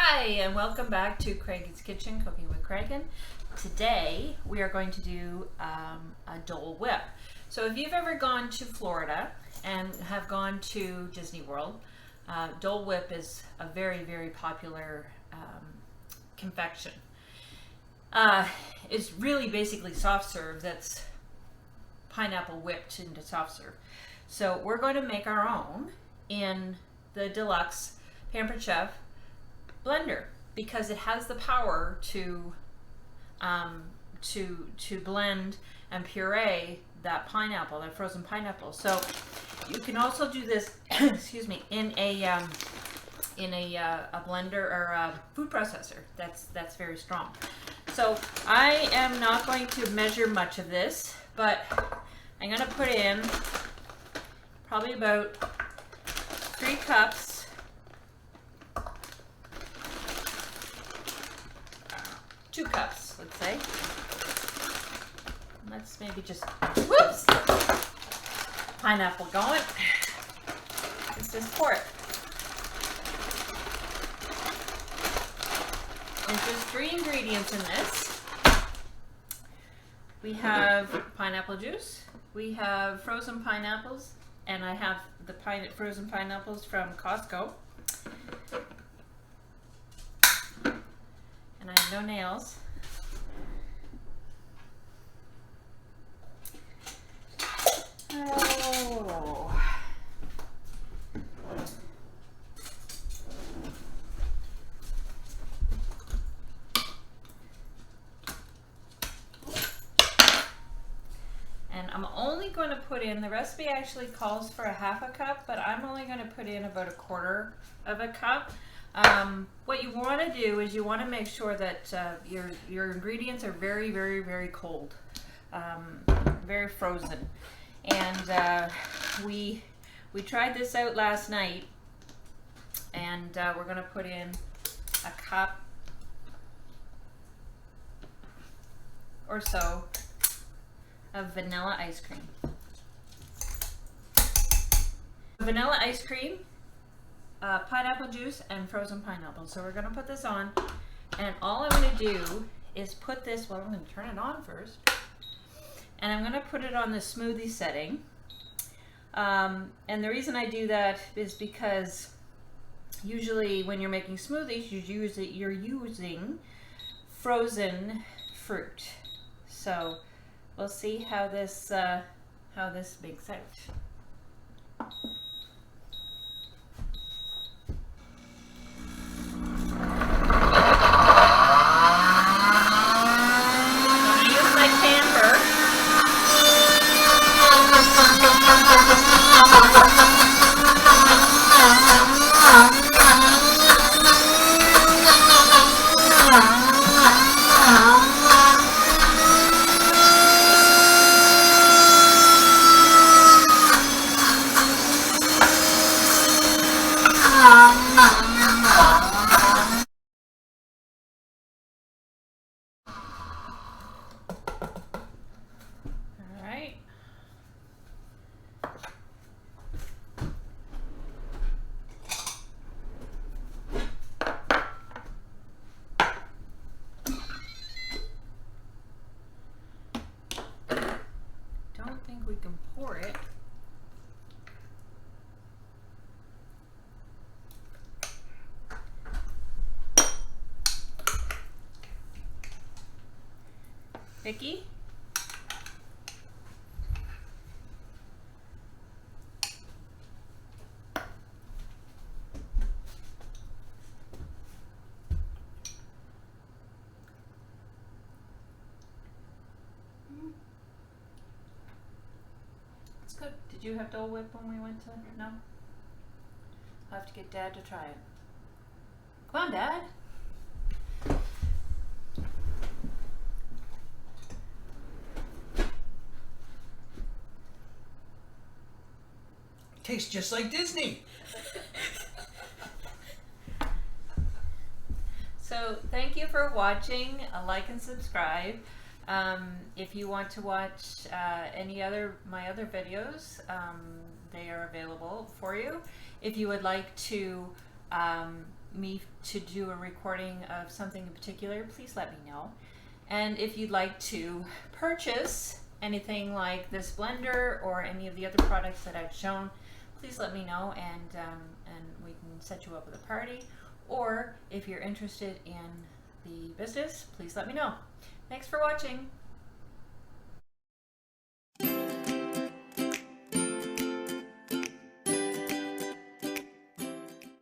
Hi, and welcome back to KRankin's Kitchen, Cooking with KRankin. Today, we are going to do a Dole Whip. So if you've ever gone to Florida and have gone to Disney World, Dole Whip is a very, very popular confection. It's really basically soft serve that's pineapple whipped into soft serve. So we're going to make our own in the deluxe Pampered Chef blender because it has the power to blend and puree that pineapple, that frozen pineapple. So you can also do this, excuse me, in a blender or a food processor. That's very strong. So I am not going to measure much of this, but I'm going to put in probably about 3 cups. 2 cups, let's say. Let's maybe just, whoops, pineapple going. Let's just pour it. There's just 3 ingredients in this. We have pineapple juice, we have frozen pineapples, and I have the frozen pineapples from Costco. And I have no nails. Oh. And I'm only going to put in, the recipe actually calls for 1/2 cup, but I'm only going to put in about 1/4 of a cup. What you want to do is you want to make sure that your ingredients are very, very, very cold, very frozen. And we tried this out last night, and we're going to put in 1 cup or so of vanilla ice cream. Vanilla ice cream, pineapple juice, and frozen pineapple. So we're going to put this on, and all I'm going to do is put this, well, I'm going to turn it on first, and I'm going to put it on the smoothie setting. And the reason I do that is because usually when you're making smoothies, you're using frozen fruit. So we'll see how this makes out. We can pour it. Vicky? Good. Did you have Dole Whip when we went to? No? I'll have to get Dad to try it. Come on, Dad. Tastes just like Disney. So thank you for watching. Like and subscribe. If you want to watch my other videos, they are available for you. If you would like to me to do a recording of something in particular, please let me know. And if you'd like to purchase anything like this blender or any of the other products that I've shown, please let me know, and we can set you up with a party. Or if you're interested in the business, please let me know. Thanks for watching.